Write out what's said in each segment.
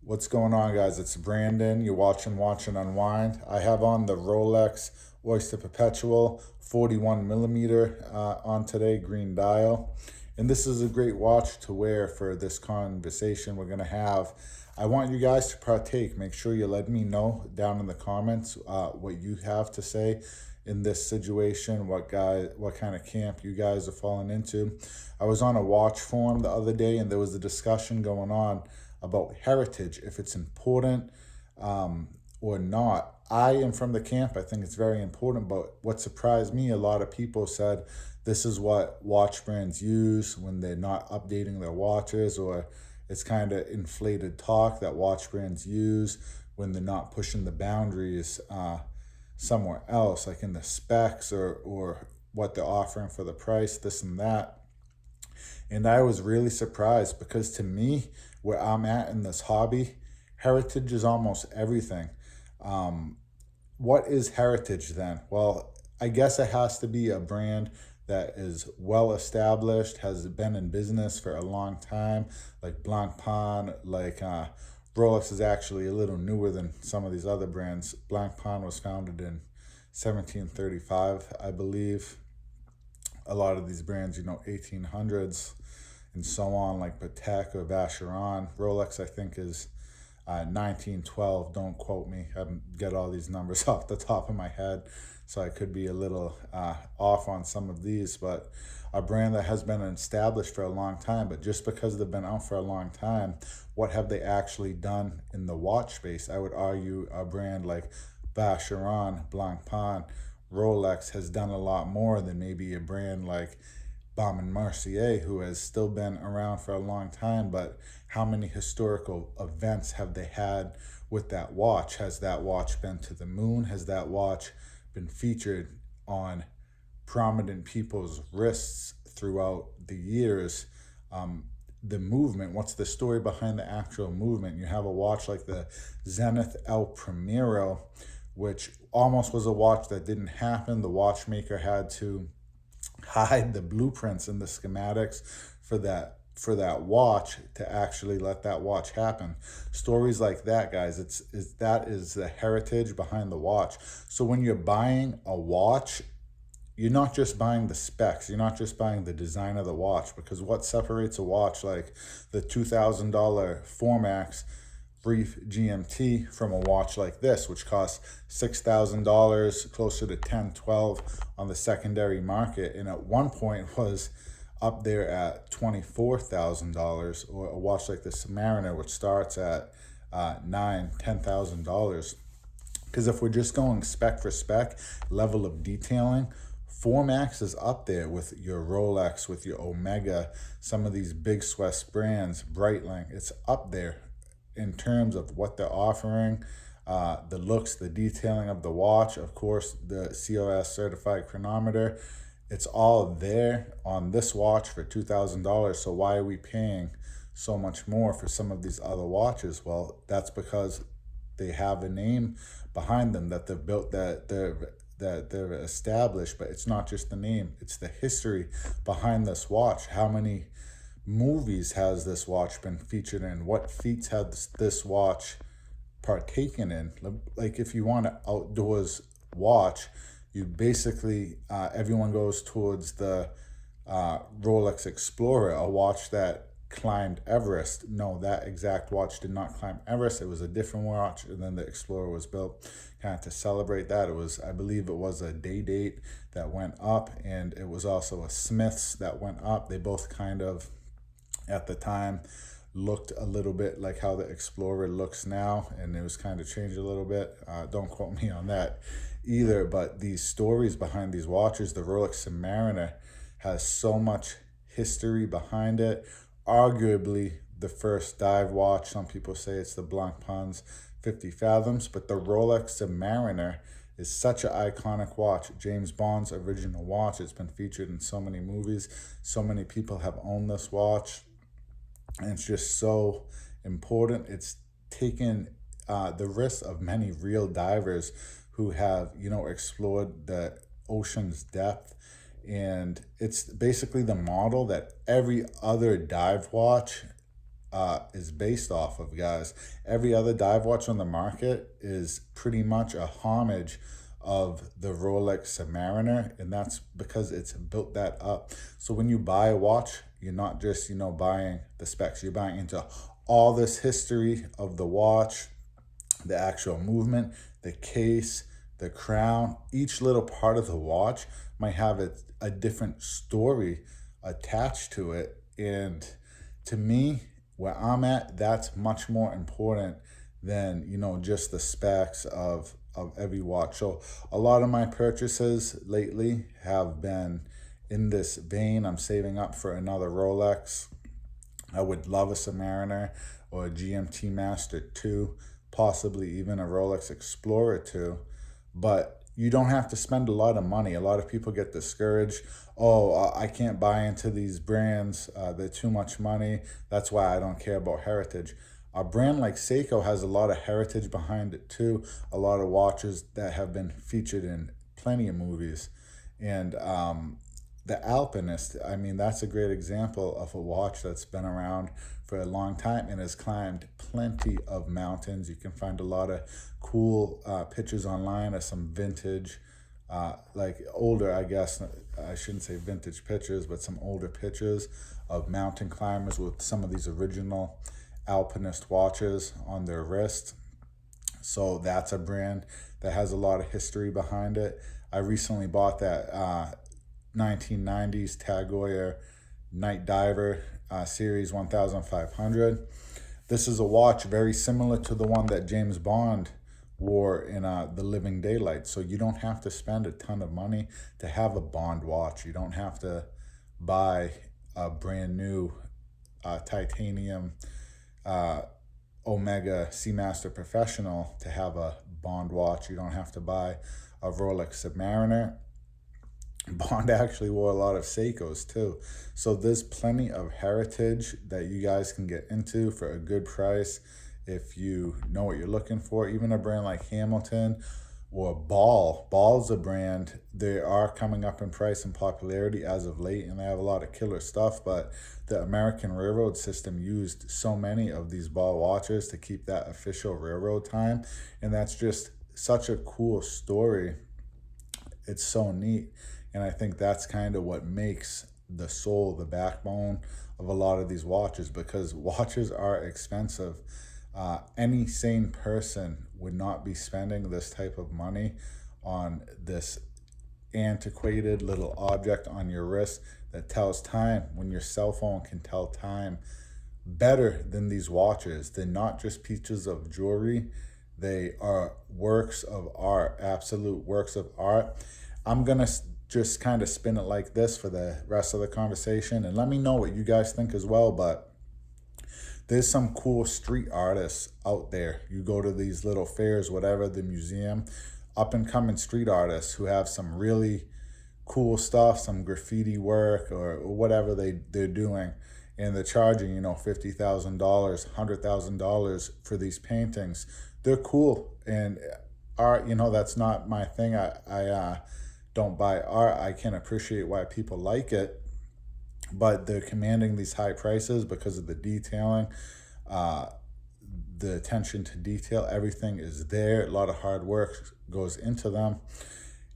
What's going on, guys? It's Brandon. You're watching Watch and Unwind. I have on the Rolex Oyster Perpetual 41 millimeter on today, green dial. And this is a great watch to wear for this conversation we're going to have. I want you guys to partake. Make sure you let me know down in the comments what you have to say in this situation, what kind of camp you guys are falling into. I was on a watch forum the other day and there was a discussion going on about heritage, if it's important or not. I am from the camp. I think it's very important. But what surprised me, a lot of people said this is what watch brands use when they're not updating their watches, or it's kind of inflated talk that watch brands use when they're not pushing the boundaries somewhere else, like in the specs or what they're offering for the price, this and that. And I was really surprised because to me, where I'm at in this hobby, heritage is almost everything. Um, what is heritage then? Well, I guess it has to be a brand that is well established, has been in business for a long time, like Blancpain, like Rolex is actually a little newer than some of these other brands. Blancpain was founded in 1735, I believe. A lot of these brands, 1800s and so on, like Patek or Vacheron. Rolex, I think, is 1912. Don't quote me. I get all these numbers off the top of my head, so I could be a little off on some of these. But a brand that has been established for a long time, but just because they've been out for a long time, what have they actually done in the watch space? I would argue a brand like Vacheron, Blancpain, Rolex has done a lot more than maybe a brand like Baume and Mercier, who has still been around for a long time. But how many historical events have they had with that watch? Has that watch been to the moon? Has that watch been featured on prominent people's wrists throughout the years? The movement, what's the story behind the actual movement? You have a watch like the Zenith El Primero, which almost was a watch that didn't happen. The watchmaker had to hide the blueprints and the schematics for that watch to actually let that watch happen. Stories like that, guys, that is the heritage behind the watch. So when you're buying a watch, you're not just buying the specs, you're not just buying the design of the watch, because what separates a watch like the $2,000 Formax Brief GMT from a watch like this, which costs $6,000, closer to 10, 12 on the secondary market, and at one point was up there at $24,000, or a watch like the Submariner, which starts at $9,000, $10,000. Because if we're just going spec for spec, level of detailing, Formax is up there with your Rolex, with your Omega, some of these big Swiss brands, Breitling. It's up there in terms of what they're offering, the looks, the detailing of the watch, of course, the COS certified chronometer. It's all there on this watch for $2,000. So why are we paying so much more for some of these other watches? Well, that's because they have a name behind them that they've built, that they're established. But it's not just the name, it's the history behind this watch. How many movies has this watch been featured in? What feats has this watch partaken in? Like, if you want an outdoors watch, you basically, everyone goes towards the Rolex Explorer, a watch that climbed Everest. No, that exact watch did not climb Everest. It was a different watch, and then the Explorer was built kind of to celebrate that. It was, I believe it was a day date that went up, and it was also a Smiths that went up. They both kind of, at the time, looked a little bit like how the Explorer looks now, and it was kind of changed a little bit. Don't quote me on that either, but these stories behind these watches, the Rolex Submariner has so much history behind it. Arguably the first dive watch. Some people say it's the Blancpain's 50 Fathoms, but the Rolex Submariner is such an iconic watch. James Bond's original watch. It's been featured in so many movies. So many people have owned this watch, and it's just so important. It's taken the risk of many real divers who have, explored the ocean's depth. And it's basically the model that every other dive watch is based off of, guys. Every other dive watch on the market is pretty much a homage of the Rolex Submariner, and that's because it's built that up. So when you buy a watch, you're not just, buying the specs, you're buying into all this history of the watch, the actual movement, the case, the crown. Each little part of the watch might have a different story attached to it. And to me, where I'm at, that's much more important than, just the specs of every watch. So a lot of my purchases lately have been in this vein. I'm saving up for another Rolex. I would love a Submariner or a GMT Master 2, possibly even a Rolex Explorer 2. But you don't have to spend a lot of money. A lot of people get discouraged. Oh, I can't buy into these brands. They're too much money. That's why I don't care about heritage. A brand like Seiko has a lot of heritage behind it too. A lot of watches that have been featured in plenty of movies. And the Alpinist, I mean, that's a great example of a watch that's been around for a long time and has climbed plenty of mountains. You can find a lot of cool pictures online of some vintage, like older, I guess, I shouldn't say vintage pictures, but some older pictures of mountain climbers with some of these original Alpinist watches on their wrist. So that's a brand that has a lot of history behind it. I recently bought that 1990s Tag Heuer Night Diver Series 1500. This is a watch very similar to the one that James Bond wore in The Living Daylight. So you don't have to spend a ton of money to have a Bond watch. You don't have to buy a brand new titanium Omega Seamaster Professional to have a Bond watch. You don't have to buy a Rolex Submariner. Bond actually wore a lot of Seikos too. So there's plenty of heritage that you guys can get into for a good price if you know what you're looking for. Even a brand like Hamilton or Ball. Ball's a brand. They are coming up in price and popularity as of late, and they have a lot of killer stuff, but the American Railroad system used so many of these Ball watches to keep that official railroad time, and that's just such a cool story. It's so neat. And I think that's kind of what makes the soul, the backbone of a lot of these watches, because watches are expensive. Any sane person would not be spending this type of money on this antiquated little object on your wrist that tells time, when your cell phone can tell time better than these watches. They're not just pieces of jewelry. They are works of art, absolute works of art. I'm going to just kind of spin it like this for the rest of the conversation, and let me know what you guys think as well. But there's some cool street artists out there. You go to these little fairs, whatever, the museum, up and coming street artists who have some really cool stuff, some graffiti work or whatever they're doing, and they're charging, $50,000, $100,000 for these paintings. They're cool. And art, that's not my thing. I don't buy art. I can appreciate why people like it, but they're commanding these high prices because of the detailing, the attention to detail. Everything is there. A lot of hard work goes into them,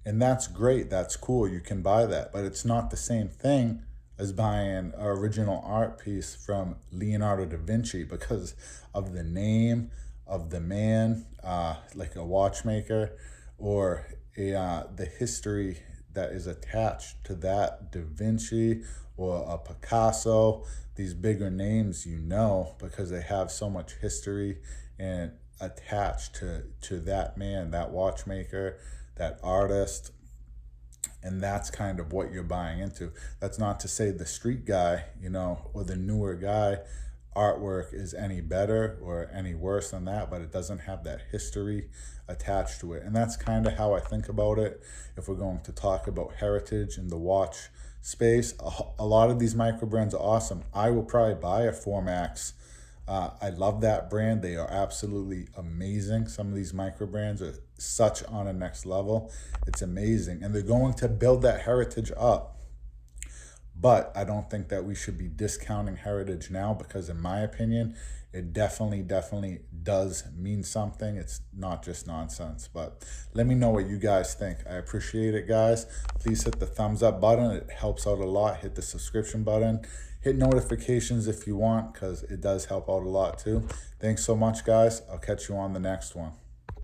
and that's great. That's cool. You can buy that, but it's not the same thing as buying an original art piece from Leonardo da Vinci because of the name of the man, like a watchmaker, or the history that is attached to that Da Vinci or a Picasso. These bigger names, because they have so much history and attached to that man, that watchmaker, that artist. And that's kind of what you're buying into. That's not to say the street guy, or the newer guy artwork is any better or any worse than that, but it doesn't have that history attached to it. And that's kind of how I think about it. If we're going to talk about heritage in the watch space, a lot of these micro brands are awesome. I will probably buy a Formax. I love that brand. They are absolutely amazing. Some of these micro brands are such on a next level. It's amazing. And they're going to build that heritage up. But I don't think that we should be discounting heritage now, because in my opinion, it definitely does mean something. It's not just nonsense. But let me know what you guys think. I appreciate it, guys. Please hit the thumbs up button. It helps out a lot. Hit the subscription button. Hit notifications if you want, because it does help out a lot too. Thanks so much, guys. I'll catch you on the next one.